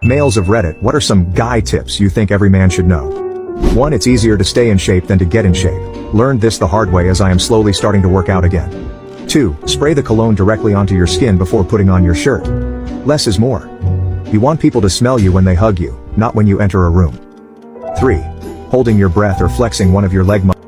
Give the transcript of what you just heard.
Males of Reddit, what are some guy tips you think every man should know? 1. It's easier to stay in shape than to get in shape. Learned this the hard way as I am slowly starting to work out again. 2. Spray the cologne directly onto your skin before putting on your shirt. Less is more. You want people to smell you when they hug you, not when you enter a room. 3. Holding your breath or flexing one of your leg muscles